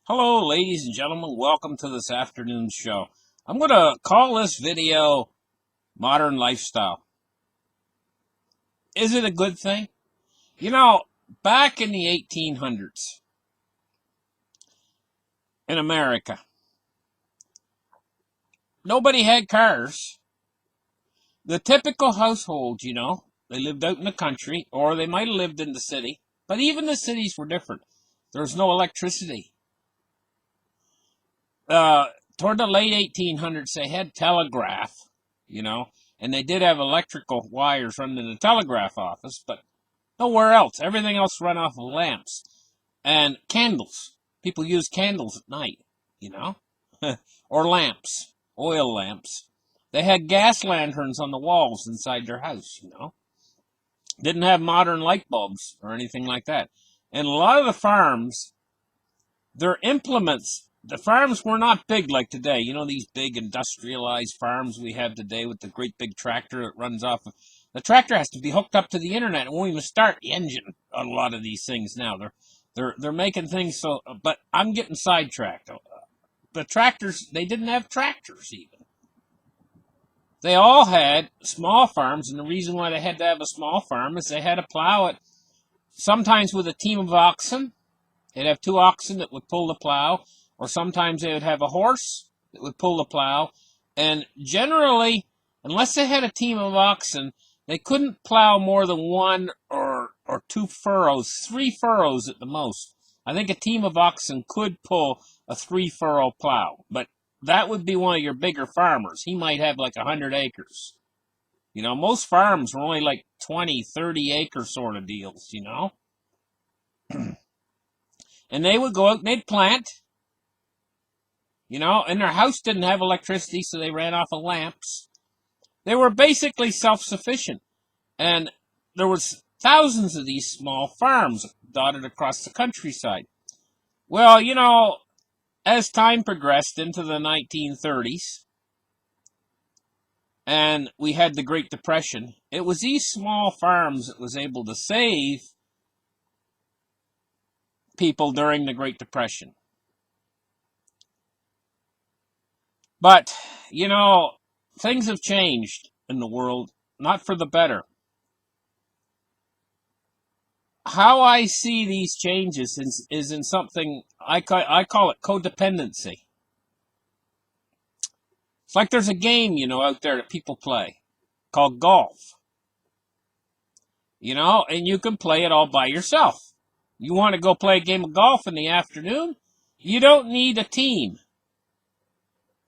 Hello, ladies and gentlemen. Welcome to this afternoon show. I'm going to call this video Modern Lifestyle. Is it a good thing? You know, back in the 1800s in America, nobody had cars. The typical household, they lived out in the country or they might have lived in the city, but even the cities were different. There was no electricity. Uh, Toward the late 1800s, they had telegraph, and they did have electrical wires running in the telegraph office, but nowhere else. Everything else run off of lamps and candles. People use candles at night, you know, or lamps, oil lamps. They had gas lanterns on the walls inside their house. Didn't have modern light bulbs or anything like that. And a lot of the farms, their implements, the farms were not big like today. These big industrialized farms we have today with the great big tractor that runs off of. The tractor has to be hooked up to the internet. It won't even start the engine on a lot of these things now. They're making things so, but I'm getting sidetracked. The tractors, they didn't have tractors even. They all had small farms, and the reason why they had to have a small farm is they had to plow it sometimes with a team of oxen. They'd have two oxen that would pull the plow, or sometimes they would have a horse that would pull the plow. And generally, unless they had a team of oxen, they couldn't plow more than one or two furrows, 3 furrows at the most. I think a team of oxen could pull a 3 furrow plow, but that would be one of your bigger farmers. He might have like 100 acres. Most farms were only like 20, 30 acre sort of deals. And they would go out and they'd plant, and their house didn't have electricity, so they ran off of lamps. They were basically self-sufficient. And there was thousands of these small farms dotted across the countryside. Well, as time progressed into the 1930s, and we had the Great Depression, it was these small farms that was able to save people during the Great Depression. But, things have changed in the world, not for the better. How I see these changes is in something, I call it codependency. It's like there's a game, out there that people play called golf. And you can play it all by yourself. You want to go play a game of golf in the afternoon? You don't need a team.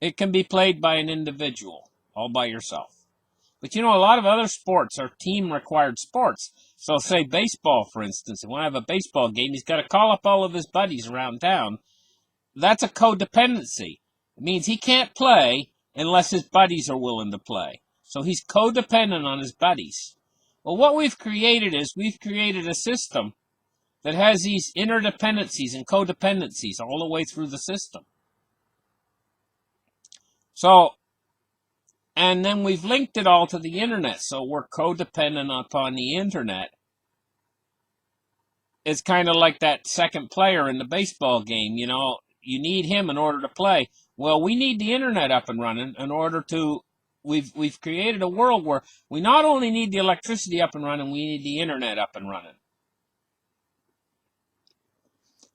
It can be played by an individual, all by yourself. But a lot of other sports are team-required sports. So say baseball, for instance. If you want to have a baseball game, he's got to call up all of his buddies around town. That's a codependency. It means he can't play unless his buddies are willing to play. So he's codependent on his buddies. Well, what we've created is we've created a system that has these interdependencies and codependencies all the way through the system. So, and then we've linked it all to the internet, so we're codependent upon the internet. It's kind of like that second player in the baseball game, you need him in order to play. Well, we need the internet up and running in order to, we've created a world where we not only need the electricity up and running, we need the internet up and running.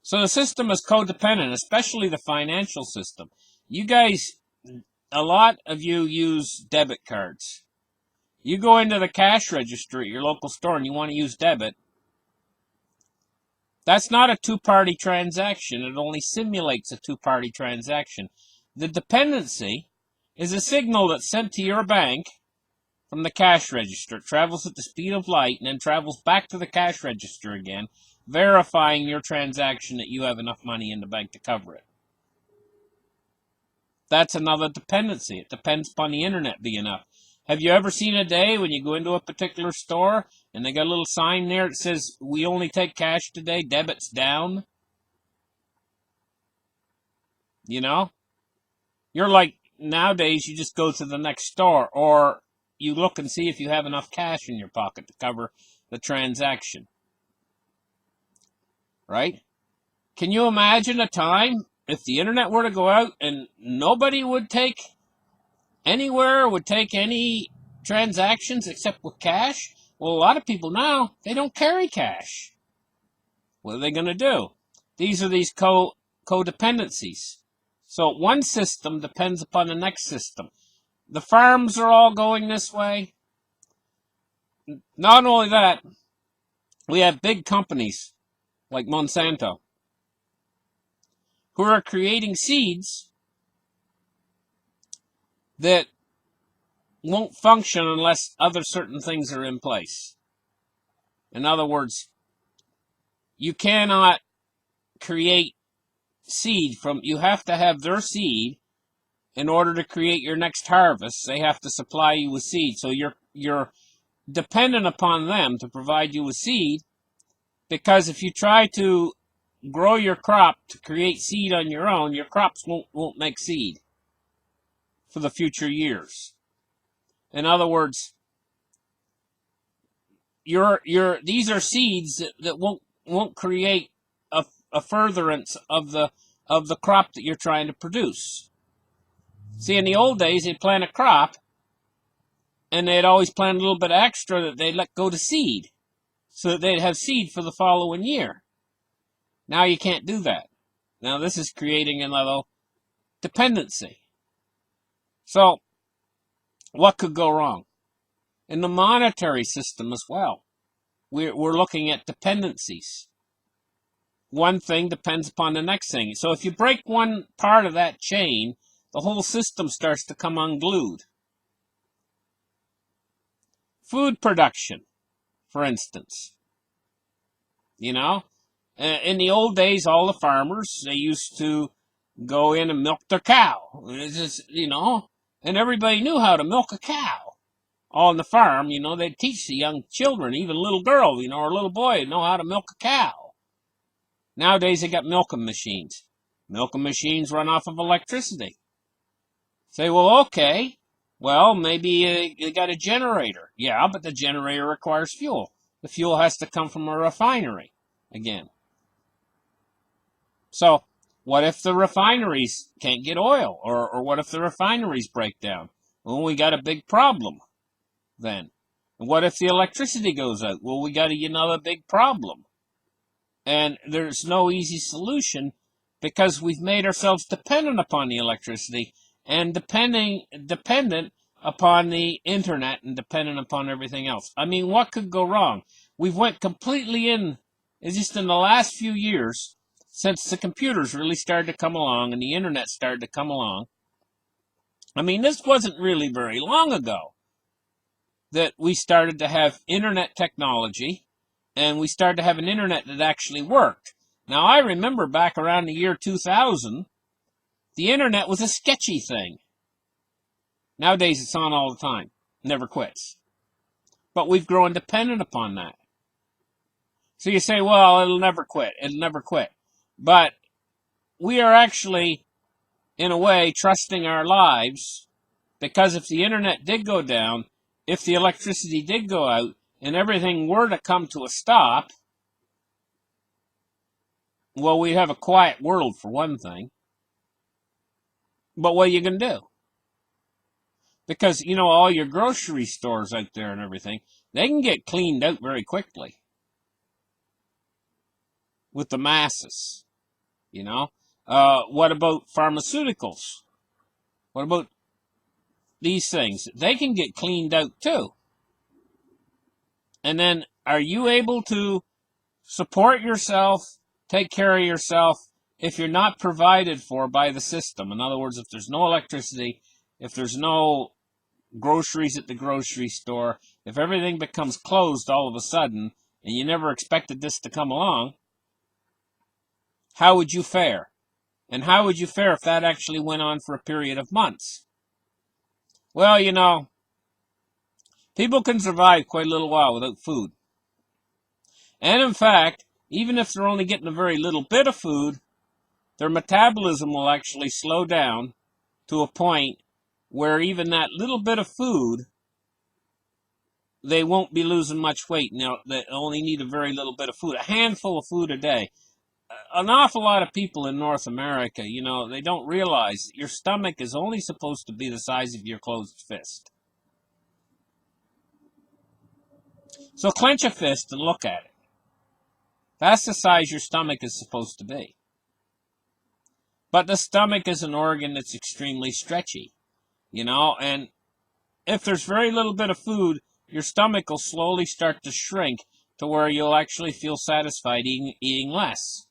So the system is codependent, especially the financial system. You guys, a lot of you use debit cards. You go into the cash register at your local store and you want to use debit. That's not a two-party transaction. It only simulates a two-party transaction. The dependency is a signal that's sent to your bank from the cash register. It travels at the speed of light and then travels back to the cash register again, verifying your transaction that you have enough money in the bank to cover it. That's another dependency. It depends upon the internet being up. Have you ever seen a day when you go into a particular store and they got a little sign there that says, "We only take cash today, debit's down"? You're like, nowadays you just go to the next store or you look and see if you have enough cash in your pocket to cover the transaction. Right? Can you imagine a time if the internet were to go out and nobody would take anywhere, would take any transactions except with cash, well, a lot of people now, they don't carry cash. What are they going to do? These are these codependencies. So one system depends upon the next system. The farms are all going this way. Not only that, we have big companies like Monsanto who are creating seeds that won't function unless other certain things are in place. In other words, you cannot create seed from, you have to have their seed in order to create your next harvest. They have to supply you with seed. So you're dependent upon them to provide you with seed, because if you try to grow your crop to create seed on your own, your crops won't make seed for the future years. In other words, these are seeds that won't create a furtherance of the crop that you're trying to produce. See, in the old days, they'd plant a crop, and they'd always plant a little bit extra that they'd let go to seed, so that they'd have seed for the following year. Now you can't do that. Now this is creating another dependency. So, what could go wrong? In the monetary system as well, we're looking at dependencies. One thing depends upon the next thing. So if you break one part of that chain, the whole system starts to come unglued. Food production, for instance. You know, in the old days, all the farmers, they used to go in and milk their cow. It's just, and everybody knew how to milk a cow. On the farm, they'd teach the young children, even little girl, or little boy, know how to milk a cow. Nowadays, they got milking machines. Milking machines run off of electricity. Say, well, okay. Well, maybe you got a generator. Yeah, but the generator requires fuel. The fuel has to come from a refinery again. So, what if the refineries can't get oil? Or what if the refineries break down? Well, we got a big problem then. And what if the electricity goes out? Well, we got another big problem. And there's no easy solution because we've made ourselves dependent upon the electricity and dependent upon the internet and dependent upon everything else. I mean, what could go wrong? We've went completely it's just in the last few years, since the computers really started to come along and the internet started to come along. I mean, this wasn't really very long ago that we started to have internet technology, and we started to have an internet that actually worked. Now, I remember back around the year 2000, the internet was a sketchy thing. Nowadays, it's on all the time. Never quits. But we've grown dependent upon that. So you say, well, it'll never quit. It'll never quit. But we are actually, in a way, trusting our lives, because if the internet did go down, if the electricity did go out, and everything were to come to a stop, well, we'd have a quiet world for one thing. But what are you going to do? Because, all your grocery stores out there and everything, they can get cleaned out very quickly with the masses, What about pharmaceuticals? What about these things? They can get cleaned out too. And then, are you able to support yourself, take care of yourself, if you're not provided for by the system? In other words, if there's no electricity, if there's no groceries at the grocery store, if everything becomes closed all of a sudden, and you never expected this to come along, how would you fare? And how would you fare if that actually went on for a period of months? Well, people can survive quite a little while without food. And in fact, even if they're only getting a very little bit of food, their metabolism will actually slow down to a point where even that little bit of food, they won't be losing much weight. Now, they only need a very little bit of food, a handful of food a day. an awful lot of people in North America, they don't realize that your stomach is only supposed to be the size of your closed fist. So clench a fist and look at it. That's the size your stomach is supposed to be. But the stomach is an organ that's extremely stretchy, and if there's very little bit of food, your stomach will slowly start to shrink to where you'll actually feel satisfied eating less.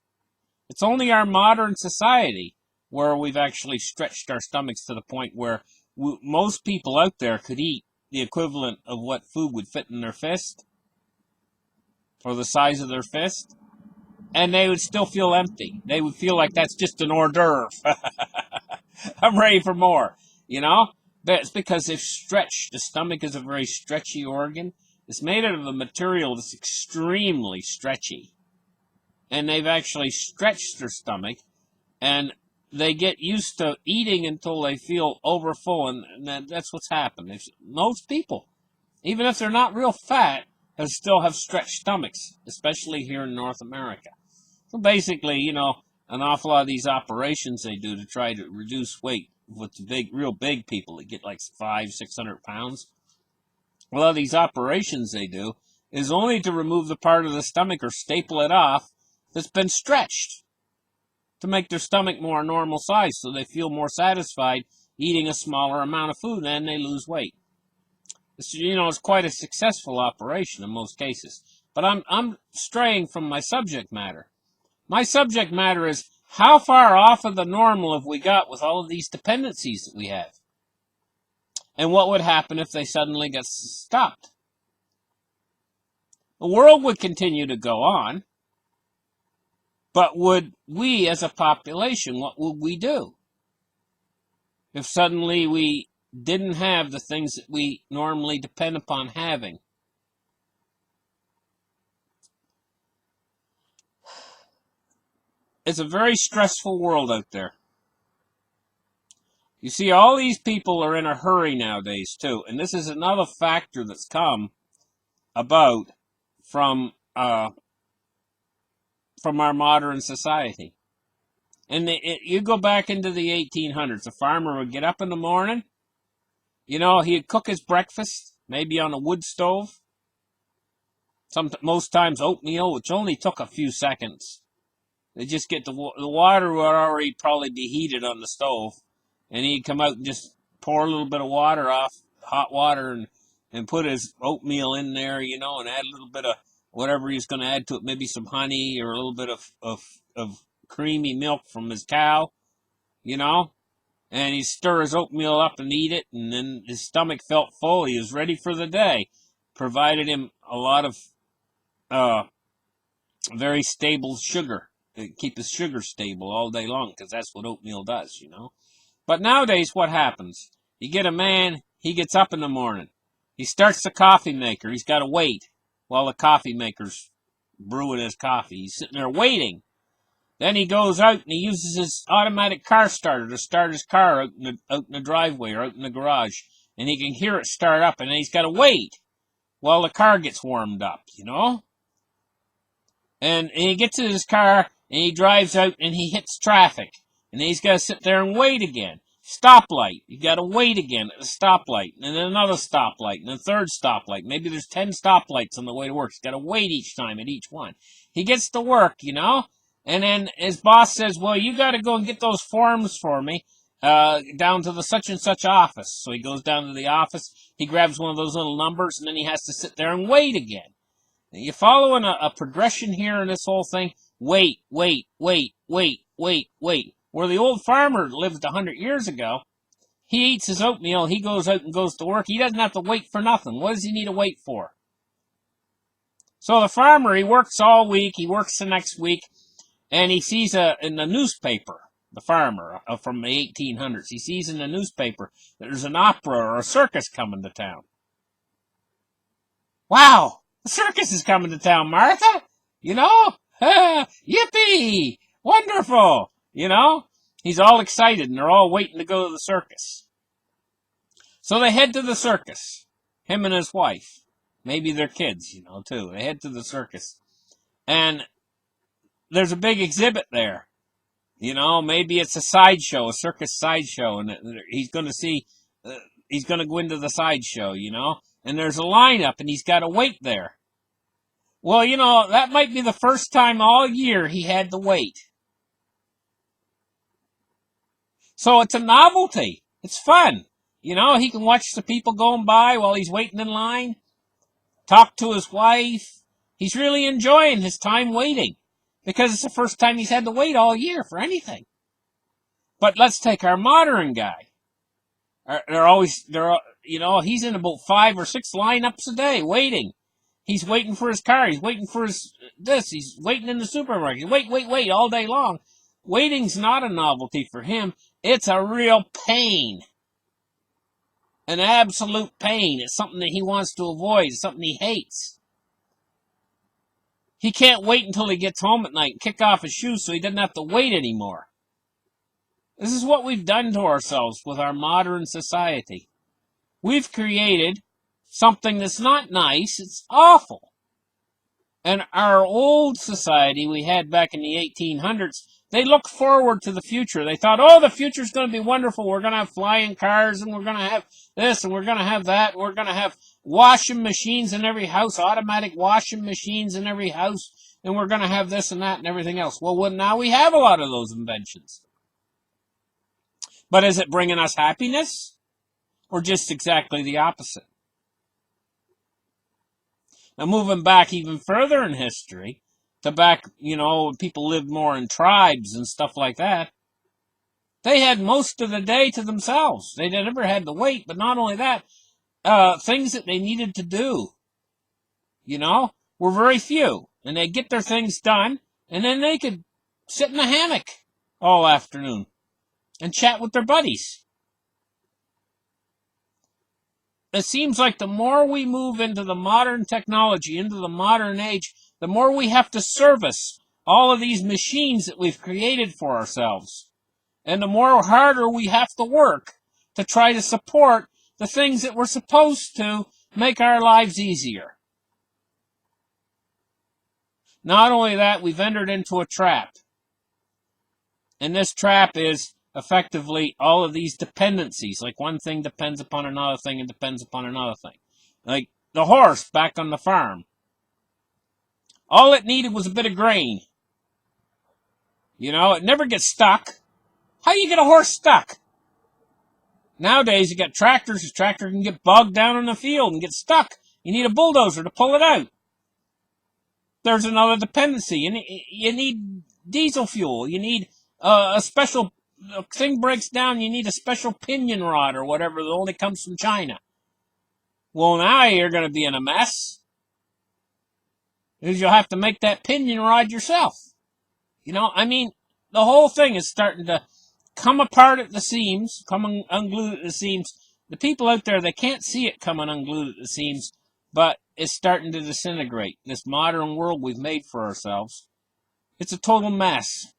It's only our modern society where we've actually stretched our stomachs to the point where most people out there could eat the equivalent of what food would fit in their fist, or the size of their fist, and they would still feel empty. They would feel like that's just an hors d'oeuvre. I'm ready for more, That's because they've stretched. The stomach is a very stretchy organ. It's made out of a material that's extremely stretchy. And they've actually stretched their stomach, and they get used to eating until they feel overfull, and that's what's happened. Most people, even if they're not real fat, still have stretched stomachs, especially here in North America. So basically, an awful lot of these operations they do to try to reduce weight with the real big people that get like 500-600 pounds. A lot of these operations they do is only to remove the part of the stomach or staple it off that's been stretched to make their stomach more normal size, so they feel more satisfied eating a smaller amount of food, and they lose weight. It's quite a successful operation in most cases. But I'm straying from my subject matter. My subject matter is, how far off of the normal have we got with all of these dependencies that we have? And what would happen if they suddenly got stopped? The world would continue to go on, but would we as a population, what would we do? If suddenly we didn't have the things that we normally depend upon having. It's a very stressful world out there. You see, all these people are in a hurry nowadays, too. And this is another factor that's come about from our modern society. And you go back into the 1800s, a farmer would get up in the morning, he'd cook his breakfast, maybe on a wood stove. Most times oatmeal, which only took a few seconds. They just get the water would already probably be heated on the stove, and he'd come out and just pour a little bit of water off, hot water, and put his oatmeal in there, and add a little bit of whatever he's going to add to it, maybe some honey or a little bit of creamy milk from his cow, and he'd stir his oatmeal up and eat it, and then his stomach felt full. He was ready for the day. Provided him a lot of very stable sugar to keep his sugar stable all day long, because that's what oatmeal does, But nowadays, what happens? You get a man, he gets up in the morning. He starts the coffee maker. He's got to wait while the coffee maker's brewing his coffee. He's sitting there waiting. Then he goes out and he uses his automatic car starter to start his car out in the driveway or out in the garage. And he can hear it start up, and then he's got to wait while the car gets warmed up, And he gets in his car, and he drives out, and he hits traffic. And then he's got to sit there and wait again. Stoplight. You got to wait again at the stoplight. And then another stoplight. And a third stoplight. Maybe there's 10 stoplights on the way to work. He's got to wait each time at each one. He gets to work, And then his boss says, well, you got to go and get those forms for me down to the such and such office. So he goes down to the office. He grabs one of those little numbers, and then he has to sit there and wait again. You following a progression here in this whole thing? Wait. Where the old farmer lived 100 years ago, he eats his oatmeal, he goes out and goes to work. He doesn't have to wait for nothing. What does he need to wait for? So the farmer, he works all week, he works the next week, and he sees in the newspaper, the farmer from the 1800s, he sees in the newspaper that there's an opera or a circus coming to town. Wow! The circus is coming to town, Martha! Yippee! Wonderful! He's all excited, and they're all waiting to go to the circus. So they head to the circus, him and his wife. Maybe their kids, too. They head to the circus. And there's a big exhibit there. You know, maybe it's a sideshow, a circus sideshow, and he's going to see, he's going to go into the sideshow, you know, and there's a lineup, and he's got to wait there. Well, you know, that might be the first time all year he had to wait. So it's a novelty. It's fun. You know, he can watch the people going by while he's waiting in line, talk to his wife. He's really enjoying his time waiting because it's the first time he's had to wait all year for anything. But let's take our modern guy. You know, he's in about 5 or 6 lineups a day waiting. He's waiting for his car. He's waiting for he's waiting in the supermarket. Wait all day long. Waiting's not a novelty for him. It's a real pain. An absolute pain. It's something that he wants to avoid. It's something he hates. He can't wait until he gets home at night and kick off his shoes so he doesn't have to wait anymore. This is what we've done to ourselves with our modern society. We've created something that's not nice, it's awful. And our old society we had back in the 1800s, they looked forward to the future. They thought, oh, the future's going to be wonderful. We're going to have flying cars, and we're going to have this, and we're going to have that. We're going to have washing machines in every house, automatic washing machines in every house, and we're going to have this and that and everything else. Well, now we have a lot of those inventions. But is it bringing us happiness? Or just exactly the opposite? Now, moving back even further in history, to back, you know, people lived more in tribes and stuff like that, they had most of the day to themselves. They never had to wait, but not only that, things that they needed to do, you know, were very few. And they'd get their things done, and then they could sit in the hammock all afternoon and chat with their buddies. It seems like the more we move into the modern technology, into the modern age, the more we have to service all of these machines that we've created for ourselves. And the more harder we have to work to try to support the things that we're supposed to make our lives easier. Not only that, we've entered into a trap. And this trap is effectively all of these dependencies. Like one thing depends upon another thing and depends upon another thing. Like the horse back on the farm. All it needed was a bit of grain. You know, it never gets stuck. How do you get a horse stuck? Nowadays, you got tractors. The tractor can get bogged down in the field and get stuck. You need a bulldozer to pull it out. There's another dependency. You need diesel fuel. You need a special thing breaks down. You need a special pinion rod or whatever that only comes from China. Well, now you're going to be in a mess because you'll have to make that pinion rod yourself. You know, I mean, the whole thing is starting to come apart at the seams, come unglued at the seams. The people out there, they can't see it coming unglued at the seams, but it's starting to disintegrate. This modern world we've made for ourselves, it's a total mess.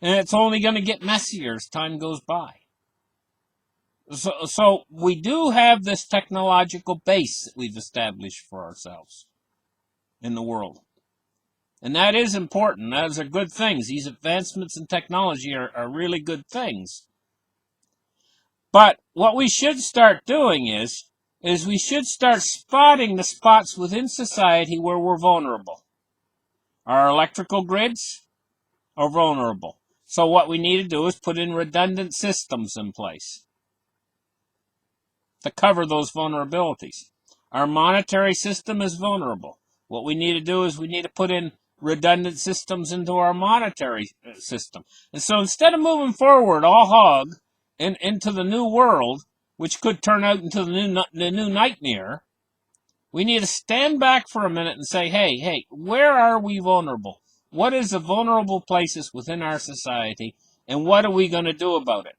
And it's only going to get messier as time goes by. So we do have this technological base that we've established for ourselves in the world. And that is important. Those are good things. These advancements in technology are really good things. But what we should start doing is we should start spotting the spots within society where we're vulnerable. Our electrical grids are vulnerable. So what we need to do is put in redundant systems in place to cover those vulnerabilities. Our monetary system is vulnerable. What we need to do is we need to put in redundant systems into our monetary system. And so instead of moving forward all hog into the new world, which could turn out into the new nightmare, we need to stand back for a minute and say, hey, where are we vulnerable? What is the vulnerable places within our society, and what are we going to do about it?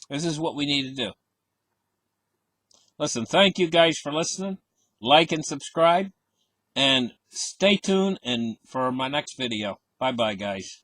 This is what we need to do. Listen, thank you guys for listening. Like and subscribe, and stay tuned for my next video. Bye-bye, guys.